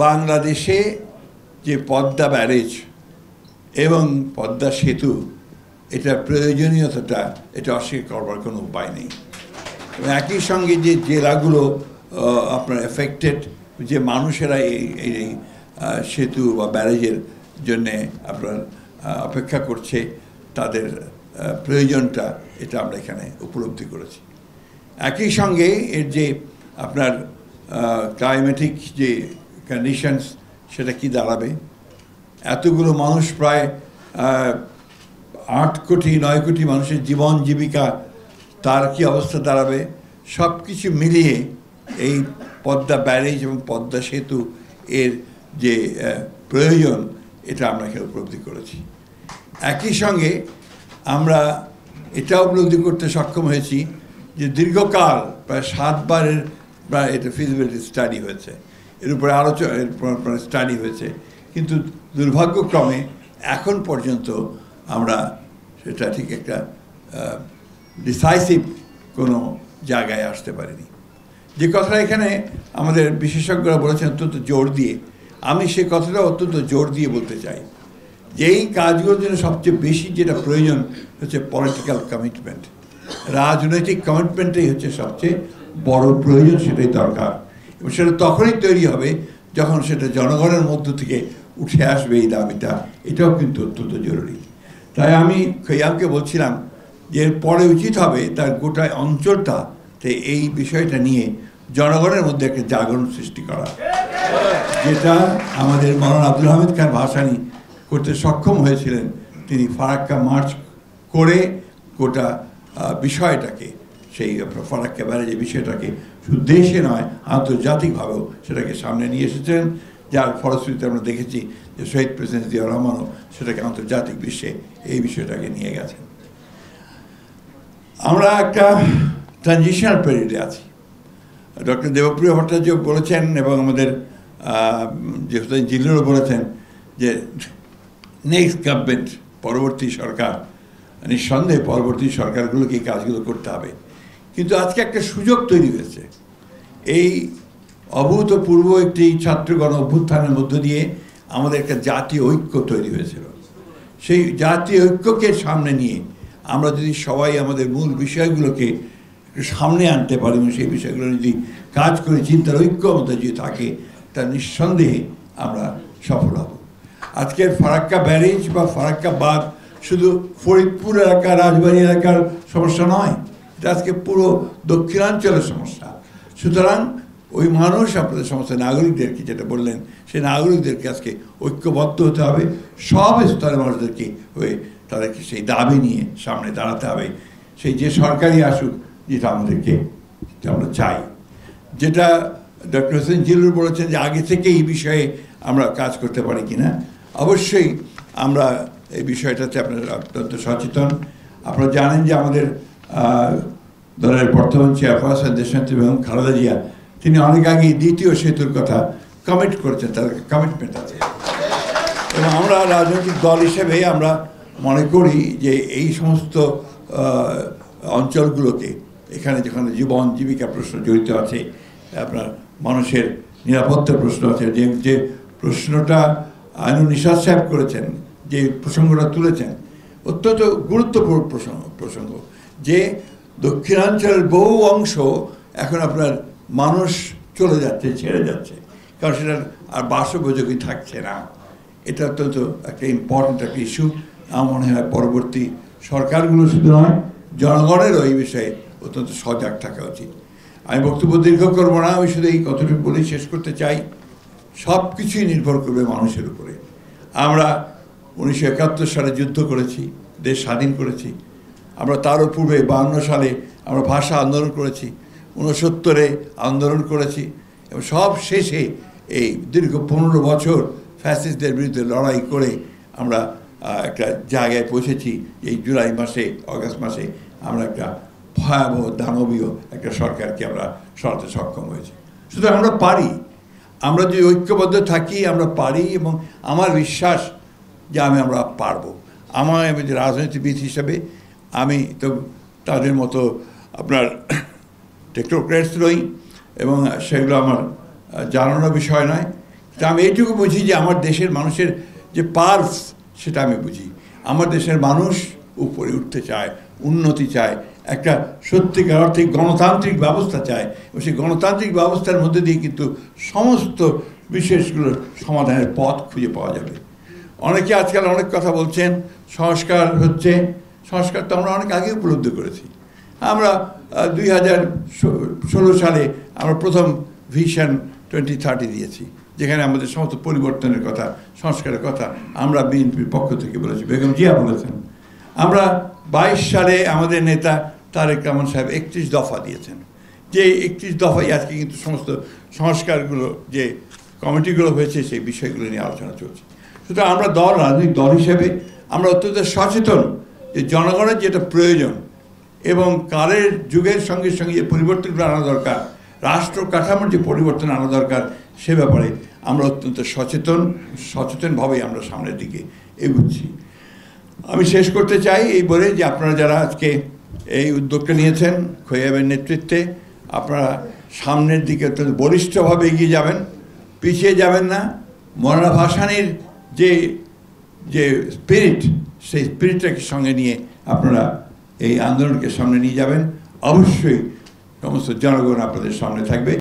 বাংলাদেশে যে পদ্মা ব্যারেজ এবং পদ্মা সেতু এটার প্রয়োজনীয়তাটা এটা অস্বীকার করবার কোনো উপায় নেই। এবং একই সঙ্গে যে জেলাগুলো আপনার এফেক্টেড, যে মানুষেরা এই সেতু বা ব্যারেজের জন্যে আপনার অপেক্ষা করছে, তাদের প্রয়োজনটা এটা আমরা এখানে উপলব্ধি করেছি। একই সঙ্গে এর যে আপনার ক্লাইমেটিক যে কন্ডিশনস সেটা কি দাঁড়াবে, এতগুলো মানুষ প্রায় 8 কোটি 9 কোটি মানুষের জীবন জীবিকা, তার কি অবস্থা দাঁড়াবে, সব কিছু মিলিয়ে এই পদ্মা ব্যারেজ এবং পদ্মা সেতু এর যে প্রয়োজন এটা আমরা এখানে উপলব্ধি করেছি। একই সঙ্গে আমরা এটা উপলব্ধি করতে সক্ষম হয়েছি যে দীর্ঘকাল প্রায় 7 বারের প্রায় এটা ফিজিবিলিটি স্টাডি হয়েছে, এর উপরে আলোচনা স্টাডি হয়েছে, কিন্তু দুর্ভাগ্যক্রমে এখন পর্যন্ত আমরা সেটা ঠিক একটা ডিসাইসিভ কোনো জায়গায় আসতে পারিনি। যে কথাটা এখানে আমাদের বিশেষজ্ঞরা বলেছেন অত্যন্ত জোর দিয়ে, আমি সে কথাটা অত্যন্ত জোর দিয়ে বলতে চাই যে এই কাজগুলোর জন্য সবচেয়ে বেশি যেটা প্রয়োজন হচ্ছে পলিটিক্যাল কমিটমেন্ট। রাজনৈতিক কমিটমেন্টটাই হচ্ছে সবচেয়ে বড় প্রয়োজন, সেটাই দরকার। এবং সেটা তখনই তৈরি হবে যখন সেটা জনগণের মধ্য থেকে উঠে আসবে এই দাবিটা, এটাও কিন্তু অত্যন্ত জরুরি। তাই আমি খৈয়ামকে বলছিলাম যে এর পরে উচিত হবে তার গোটা অঞ্চলটাতে এই বিষয়টা নিয়ে জনগণের মধ্যে একটা জাগরণ সৃষ্টি করা, যেটা আমাদের মৌলানা আব্দুল হামিদ খান ভাসানী করতে সক্ষম হয়েছিলেন। তিনি ফারাক্কা মার্চ করে গোটা বিষয়টাকে, সেই ফারাক্কা ব্যারেজের বিষয়টাকে শুধু দেশে নয় আন্তর্জাতিকভাবেও সেটাকে সামনে নিয়ে এসেছেন, যার ফলশ্রুতিতে আমরা দেখেছি যে শহীদ প্রেসিডেন্ট জিয়াউর রহমানও সেটাকে আন্তর্জাতিক বিশ্বে এই বিষয়টাকে নিয়ে গেছেন। আমরা একটা ট্রানজিশনাল পিরিয়ডে আছি। ডক্টর দেবপ্রিয় ভট্টাচার্য বলেছেন এবং আমাদের হোসেন জিল্লুরও বলেছেন যে নেক্সট গভর্নমেন্ট, পরবর্তী সরকার, নিঃসন্দেহে পরবর্তী সরকারগুলোকে এই কাজগুলো করতে হবে। কিন্তু আজকে একটা সুযোগ তৈরি হয়েছে, এই অভূতপূর্ব একটি ছাত্রগণ অভ্যুত্থানের মধ্য দিয়ে আমাদের একটা জাতীয় ঐক্য তৈরি হয়েছিল। সেই জাতীয় ঐক্যকে সামনে নিয়ে আমরা যদি সবাই আমাদের মূল বিষয়গুলোকে একটু সামনে আনতে পারি এবং সেই বিষয়গুলো যদি কাজ করে চিন্তার ঐক্য আমাদের যদি থাকে, তা নিঃসন্দেহে আমরা সফল হব। আজকের ফারাক্কা ব্যারেজ বা ফারাক্কা বাঁধ শুধু ফরিদপুর এলাকা, রাজবাড়ী এলাকার সমস্যা নয়, এটা আজকে পুরো দক্ষিণাঞ্চলের সমস্যা। সুতরাং ওই মানুষ, আপনাদের সমস্ত নাগরিকদেরকে যেটা বললেন, সেই নাগরিকদেরকে আজকে ঐক্যবদ্ধ হতে হবে, সব স্তরের মানুষদেরকে হয়ে তাদেরকে সেই দাবি নিয়ে সামনে দাঁড়াতে হবে। সেই যে সরকারই আসুক, যেটা আমাদেরকে আমরা চাই, যেটা ডক্টর হোসেন জিল্লুর বলেছেন যে আগে থেকে এই বিষয়ে আমরা কাজ করতে পারি কিনা। অবশ্যই আমরা এই বিষয়টাতে আপনারা অত্যন্ত সচেতন। আপনারা জানেন যে আমাদের দলের বর্তমান চেয়ারপারসন দেশনেত্রী বেগম খালেদা জিয়া, তিনি অনেক আগেই দ্বিতীয় সেতুর কথা কমিট করেছেন, তার কমিটমেন্ট আছে। এবং আমরা রাজনৈতিক দল হিসেবে আমরা মনে করি যে এই সমস্ত অঞ্চলগুলোকে, এখানে যেখানে জীবন জীবিকা প্রশ্ন জড়িত আছে, আপনার মানুষের নিরাপত্তার প্রশ্ন আছে, যে প্রশ্নটা আইনুল নিশাত সাহেব করেছেন, যে প্রসঙ্গটা তুলেছেন, অত্যন্ত গুরুত্বপূর্ণ প্রসঙ্গ যে দক্ষিণাঞ্চলের বহু অংশ এখন আপনার মানুষ চলে যাচ্ছে, ছেড়ে যাচ্ছে, কারণ সেটা আর বাসোপযোগী থাকছে না। এটা অত্যন্ত একটা ইম্পর্টেন্ট একটা ইস্যু। আমার মনে হয় পরবর্তী সরকারগুলো শুধু নয়, জনগণেরও এই বিষয়ে অত্যন্ত সজাগ থাকা উচিত। আমি বক্তব্য দীর্ঘ করব না, আমি শুধু এই কথাটুকু বলেই শেষ করতে চাই, সব কিছুই নির্ভর করবে মানুষের উপরে। আমরা 1971 সালে যুদ্ধ করেছি, দেশ স্বাধীন করেছি। আমরা তারও পূর্বে 52 সালে আমরা ভাষা আন্দোলন করেছি, 69-এ আন্দোলন করেছি, এবং সব শেষে এই দীর্ঘ 15 বছর ফ্যাসিস্টদের বিরুদ্ধে লড়াই করে আমরা একটা জায়গায় পৌঁছেছি। এই জুলাই মাসে, অগাস্ট মাসে আমরা একটা ভয়াবহ দানবীয় একটা সরকারকে আমরা সরাতে সক্ষম হয়েছি। সুতরাং আমরা পারি, আমরা যদি ঐক্যবদ্ধ থাকি আমরা পারি, এবং আমার বিশ্বাস যে আমরা পারবো। আমি যে রাজনীতিবিদ হিসাবে আমি তো তাদের মতো আপনার টেকনোক্রেটস নই, এবং সেগুলো আমার জানানোর বিষয় নয়, তা আমি এইটুকু বুঝি যে আমার দেশের মানুষের যে পালস সেটা আমি বুঝি। আমার দেশের মানুষ উপরে উঠতে চায়, উন্নতি চায়, একটা সত্যিকার অর্থে গণতান্ত্রিক ব্যবস্থা চায়, এবং সেই গণতান্ত্রিক ব্যবস্থার মধ্যে দিয়ে কিন্তু সমস্ত বিষয়গুলোর সমাধানের পথ খুঁজে পাওয়া যাবে। অনেকে আজকাল অনেক কথা বলছেন, সংস্কার হচ্ছে, সংস্কার তো আমরা অনেক আগে উপলব্ধি করেছি। আমরা 2016 সালে আমরা প্রথম ভিশন 2030 দিয়েছি, যেখানে আমাদের সমস্ত পরিবর্তনের কথা, সংস্কারের কথা আমরা বিএনপির পক্ষ থেকে বলেছি, বেগম জিয়া বলেছেন। আমরা 22 সালে আমাদের নেতা তারেক রহমান সাহেব 31 দফা দিয়েছেন, যে 31 দফায় আজকে কিন্তু সমস্ত সংস্কারগুলো যে কমিটিগুলো হয়েছে সেই বিষয়গুলো নিয়ে আলোচনা চলছে। সুতরাং আমরা রাজনৈতিক দল হিসেবে আমরা অত্যন্ত সচেতন যে জনগণের যেটা প্রয়োজন এবং কালের যুগের সঙ্গে সঙ্গে যে পরিবর্তনগুলো আনা দরকার, রাষ্ট্র কাঠামোর যে পরিবর্তন আনা দরকার, সে ব্যাপারে আমরা অত্যন্ত সচেতনভাবেই আমরা সামনের দিকে এগুচ্ছি। আমি শেষ করতে চাই এই বলে যে আপনারা যারা আজকে এই উদ্যোগটা নিয়েছেন খোয়াবের নেতৃত্বে, আপনারা সামনের দিকে অত্যন্ত বলিষ্ঠভাবে এগিয়ে যাবেন, পিছিয়ে যাবেন না। মৌলানা ভাসানীর যে স্পিরিট, সেই স্পিরিটটাকে সঙ্গে নিয়ে আপনারা এই আন্দোলনকে সামনে নিয়ে যাবেন। অবশ্যই সমস্ত জনগণ আপনাদের সামনে থাকবে।